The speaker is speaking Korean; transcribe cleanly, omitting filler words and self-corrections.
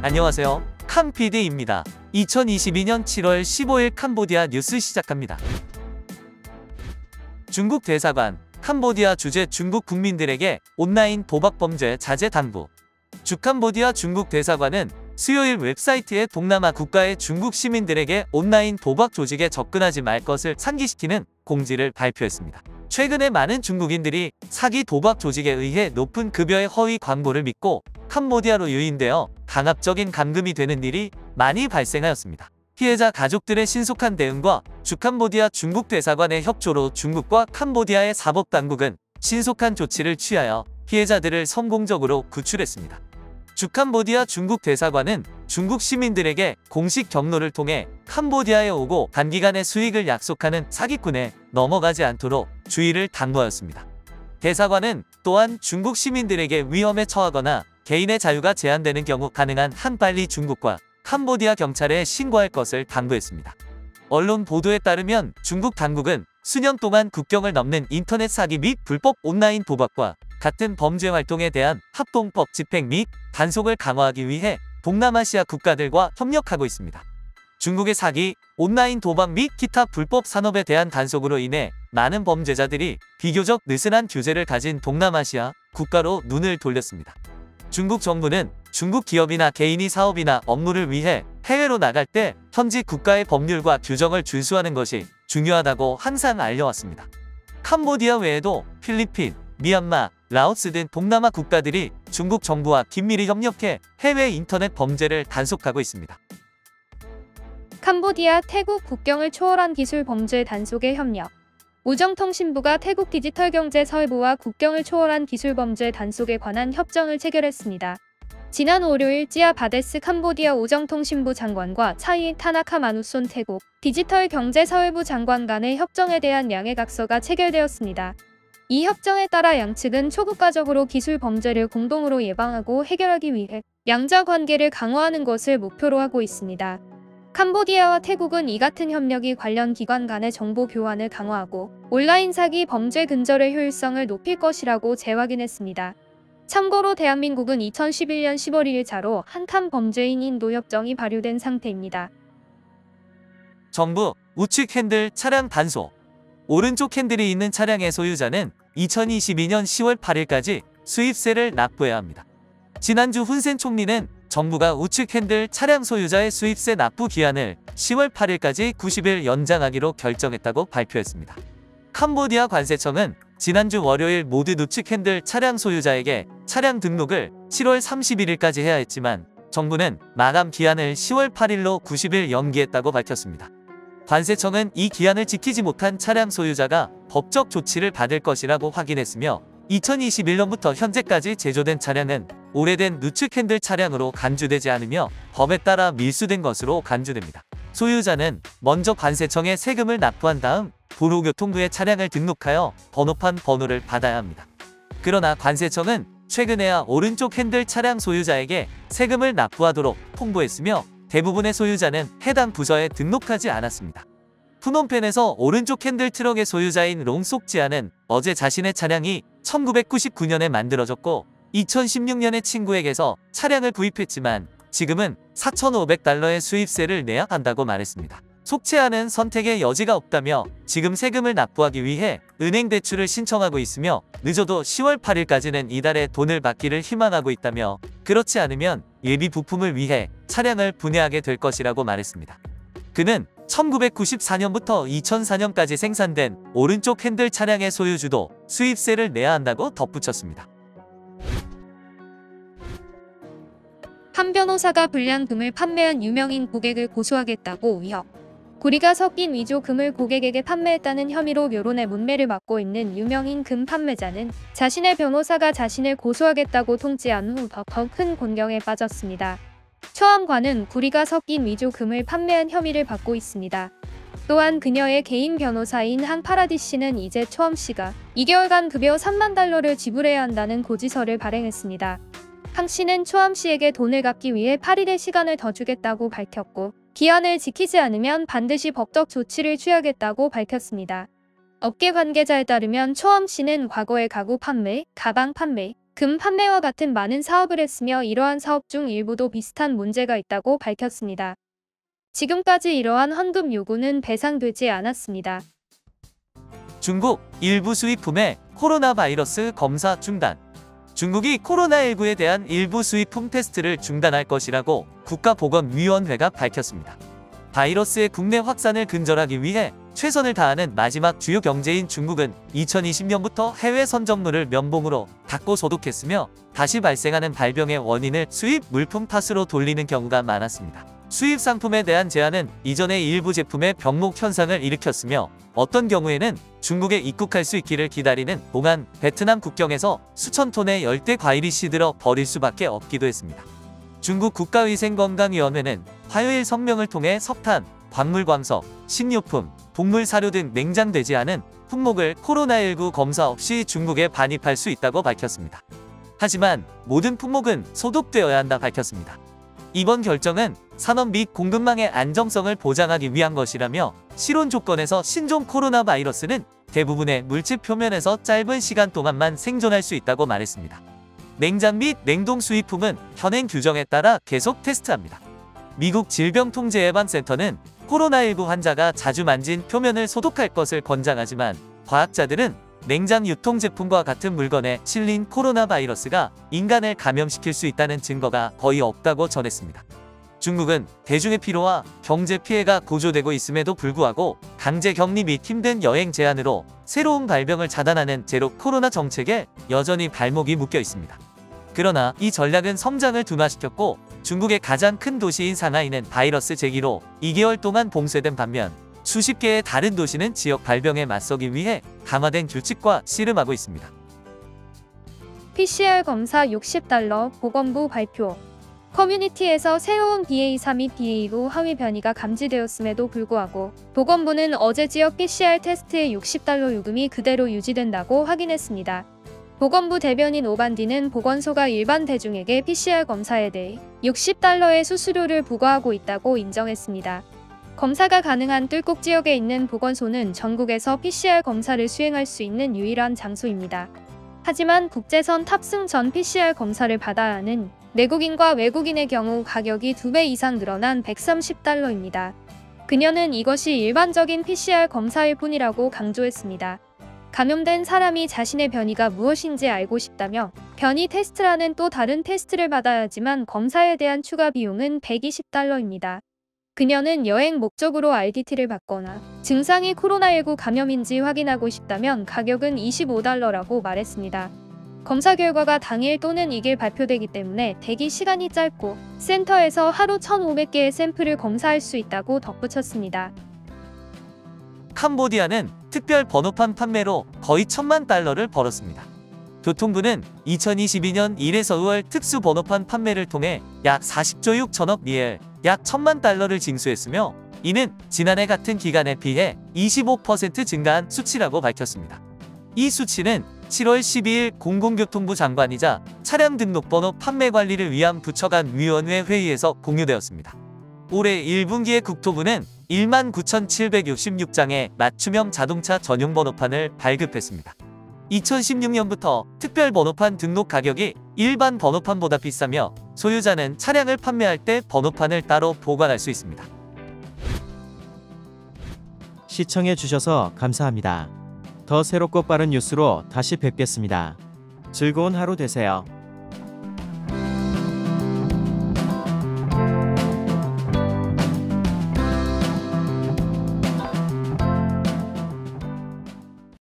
안녕하세요. 캄PD입니다. 2022년 7월 15일 캄보디아 뉴스 시작합니다. 중국 대사관, 캄보디아 주재 중국 국민들에게 온라인 도박 범죄 자제 당부. 주캄보디아 중국 대사관은 수요일 웹사이트에 동남아 국가의 중국 시민들에게 온라인 도박 조직에 접근하지 말 것을 상기시키는 공지를 발표했습니다. 최근에 많은 중국인들이 사기 도박 조직에 의해 높은 급여의 허위 광고를 믿고 캄보디아로 유인되어 강압적인 감금이 되는 일이 많이 발생하였습니다. 피해자 가족들의 신속한 대응과 주캄보디아 중국 대사관의 협조로 중국과 캄보디아의 사법당국은 신속한 조치를 취하여 피해자들을 성공적으로 구출했습니다. 주캄보디아 중국 대사관은 중국 시민들에게 공식 경로를 통해 캄보디아에 오고 단기간의 수익을 약속하는 사기꾼에 넘어가지 않도록 주의를 당부하였습니다. 대사관은 또한 중국 시민들에게 위험에 처하거나 개인의 자유가 제한되는 경우 가능한 한 빨리 중국과 캄보디아 경찰에 신고할 것을 당부했습니다. 언론 보도에 따르면 중국 당국은 수년 동안 국경을 넘는 인터넷 사기 및 불법 온라인 도박과 같은 범죄 활동에 대한 합동법 집행 및 단속을 강화하기 위해 동남아시아 국가들과 협력하고 있습니다. 중국의 사기, 온라인 도박 및 기타 불법 산업에 대한 단속으로 인해 많은 범죄자들이 비교적 느슨한 규제를 가진 동남아시아 국가로 눈을 돌렸습니다. 중국 정부는 중국 기업이나 개인이 사업이나 업무를 위해 해외로 나갈 때 현지 국가의 법률과 규정을 준수하는 것이 중요하다고 항상 알려왔습니다. 캄보디아 외에도 필리핀, 미얀마, 라오스 등 동남아 국가들이 중국 정부와 긴밀히 협력해 해외 인터넷 범죄를 단속하고 있습니다. 캄보디아, 태국 국경을 초월한 기술 범죄 단속에 협력. 우정통신부가 태국 디지털경제사회부와 국경을 초월한 기술 범죄 단속에 관한 협정을 체결했습니다. 지난 월요일 지아 바데스 캄보디아 우정통신부 장관과 차이 타나카 마누손 태국 디지털경제사회부 장관 간의 협정에 대한 양해각서가 체결되었습니다. 이 협정에 따라 양측은 초국가적으로 기술 범죄를 공동으로 예방하고 해결하기 위해 양자 관계를 강화하는 것을 목표로 하고 있습니다. 캄보디아와 태국은 이 같은 협력이 관련 기관 간의 정보 교환을 강화하고 온라인 사기 범죄 근절의 효율성을 높일 것이라고 재확인했습니다. 참고로 대한민국은 2011년 10월 1일자로 한칸 범죄인 인도 협정이 발효된 상태입니다. 정부, 우측 핸들 차량 단속. 오른쪽 핸들이 있는 차량의 소유자는 2022년 10월 8일까지 수입세를 납부해야 합니다. 지난주 훈센 총리는 정부가 우측 핸들 차량 소유자의 수입세 납부 기한을 10월 8일까지 90일 연장하기로 결정했다고 발표했습니다. 캄보디아 관세청은 지난주 월요일 모든 우측 핸들 차량 소유자에게 차량 등록을 7월 31일까지 해야 했지만 정부는 마감 기한을 10월 8일로 90일 연기했다고 밝혔습니다. 관세청은 이 기한을 지키지 못한 차량 소유자가 법적 조치를 받을 것이라고 확인했으며 2021년부터 현재까지 제조된 차량은 오래된 우측 핸들 차량으로 간주되지 않으며 법에 따라 밀수된 것으로 간주됩니다. 소유자는 먼저 관세청에 세금을 납부한 다음 도로교통부에 차량을 등록하여 번호판 번호를 받아야 합니다. 그러나 관세청은 최근에야 오른쪽 핸들 차량 소유자에게 세금을 납부하도록 통보했으며 대부분의 소유자는 해당 부서에 등록하지 않았습니다. 푸놈펜에서 오른쪽 핸들 트럭의 소유자인 롱속지아는 어제 자신의 차량이 1999년에 만들어졌고 2016년에 친구에게서 차량을 구입했지만 지금은 4,500달러의 수입세를 내야 한다고 말했습니다. 속채아는 선택의 여지가 없다며 지금 세금을 납부하기 위해 은행 대출을 신청하고 있으며 늦어도 10월 8일까지는 이달에 돈을 받기를 희망하고 있다며 그렇지 않으면 예비 부품을 위해 차량을 분해하게 될 것이라고 말했습니다. 그는 1994년부터 2004년까지 생산된 오른쪽 핸들 차량의 소유주도 수입세를 내야 한다고 덧붙였습니다. 한 변호사가 불량금을 판매한 유명인 고객을 고소하겠다고 위협. 구리가 섞인 위조 금을 고객에게 판매했다는 혐의로 여론의 문매를 맞고 있는 유명인 금 판매자는 자신의 변호사가 자신을 고소하겠다고 통지한 후 더 큰 곤경에 빠졌습니다. 처함과는 구리가 섞인 위조 금을 판매한 혐의를 받고 있습니다. 또한 그녀의 개인 변호사인 한 파라디 씨는 이제 처함 씨가 2개월간 급여 3만 달러를 지불해야 한다는 고지서를 발행했습니다. 한 씨는 초암 씨에게 돈을 갚기 위해 8일의 시간을 더 주겠다고 밝혔고 기한을 지키지 않으면 반드시 법적 조치를 취하겠다고 밝혔습니다. 업계 관계자에 따르면 초암 씨는 과거에 가구 판매, 가방 판매, 금 판매와 같은 많은 사업을 했으며 이러한 사업 중 일부도 비슷한 문제가 있다고 밝혔습니다. 지금까지 이러한 헌금 요구는 배상되지 않았습니다. 중국 일부 수입품의 코로나 바이러스 검사 중단. 중국이 코로나19에 대한 일부 수입품 테스트를 중단할 것이라고 국가보건위원회가 밝혔습니다. 바이러스의 국내 확산을 근절하기 위해 최선을 다하는 마지막 주요 경제인 중국은 2020년부터 해외 선정물을 면봉으로 닦고 소독했으며 다시 발생하는 발병의 원인을 수입 물품 탓으로 돌리는 경우가 많았습니다. 수입 상품에 대한 제한은 이전에 일부 제품의 병목 현상을 일으켰으며 어떤 경우에는 중국에 입국할 수 있기를 기다리는 동안 베트남 국경에서 수천 톤의 열대 과일이 시들어 버릴 수밖에 없기도 했습니다. 중국 국가위생건강위원회는 화요일 성명을 통해 석탄, 광물광석, 식료품, 동물 사료 등 냉장되지 않은 품목을 코로나19 검사 없이 중국에 반입할 수 있다고 밝혔습니다. 하지만 모든 품목은 소독되어야 한다 밝혔습니다. 이번 결정은 산업 및 공급망의 안정성을 보장하기 위한 것이라며 실온 조건에서 신종 코로나 바이러스는 대부분의 물질 표면에서 짧은 시간 동안만 생존할 수 있다고 말했습니다. 냉장 및 냉동 수입품은 현행 규정에 따라 계속 테스트합니다. 미국 질병통제예방센터는 코로나19 환자가 자주 만진 표면을 소독할 것을 권장하지만 과학자들은 냉장 유통제품과 같은 물건에 실린 코로나 바이러스가 인간을 감염시킬 수 있다는 증거가 거의 없다고 전했습니다. 중국은 대중의 피로와 경제 피해가 고조되고 있음에도 불구하고 강제 격리 및 힘든 여행 제한으로 새로운 발병을 차단하는 제로 코로나 정책에 여전히 발목이 묶여 있습니다. 그러나 이 전략은 성장을 둔화시켰고 중국의 가장 큰 도시인 상하이는 바이러스 제기로 2개월 동안 봉쇄된 반면 수십 개의 다른 도시는 지역 발병에 맞서기 위해 강화된 규칙과 씨름하고 있습니다. PCR 검사 $60 보건부 발표. 커뮤니티에서 새로운 BA3 및 BA2 항위 변이가 감지되었음에도 불구하고 보건부는 어제 지역 PCR 테스트의 $60 요금이 그대로 유지된다고 확인했습니다. 보건부 대변인 오반디는 보건소가 일반 대중에게 PCR 검사에 대해 $60의 수수료를 부과하고 있다고 인정했습니다. 검사가 가능한 뚫국 지역에 있는 보건소는 전국에서 PCR 검사를 수행할 수 있는 유일한 장소입니다. 하지만 국제선 탑승 전 PCR 검사를 받아야 하는 내국인과 외국인의 경우 가격이 2배 이상 늘어난 $130입니다. 그녀는 이것이 일반적인 PCR 검사일 뿐이라고 강조했습니다. 감염된 사람이 자신의 변이가 무엇인지 알고 싶다며 변이 테스트라는 또 다른 테스트를 받아야 하지만 검사에 대한 추가 비용은 $120입니다. 그녀는 여행 목적으로 RDT를 받거나 증상이 코로나19 감염인지 확인하고 싶다면 가격은 $25라고 말했습니다. 검사 결과가 당일 또는 이길 발표되기 때문에 대기 시간이 짧고 센터에서 하루 1,500개의 샘플을 검사할 수 있다고 덧붙였습니다. 캄보디아는 특별 번호판 판매로 거의 $10,000,000를 벌었습니다. 교통부는 2022년 1에서 5월 특수 번호판 판매를 통해 약 40조 6천억 리엘, 약 $10,000,000를 징수했으며 이는 지난해 같은 기간에 비해 25% 증가한 수치라고 밝혔습니다. 이 수치는 7월 12일 공공교통부 장관이자 차량 등록번호 판매 관리를 위한 부처 간 위원회 회의에서 공유되었습니다. 올해 1분기에 국토부는 19,766장의 맞춤형 자동차 전용 번호판을 발급했습니다. 2016년부터 특별 번호판 등록 가격이 일반 번호판보다 비싸며 소유자는 차량을 판매할 때 번호판을 따로 보관할 수 있습니다. 시청해주셔서 감사합니다. 더 새롭고 빠른 뉴스로 다시 뵙겠습니다. 즐거운 하루 되세요.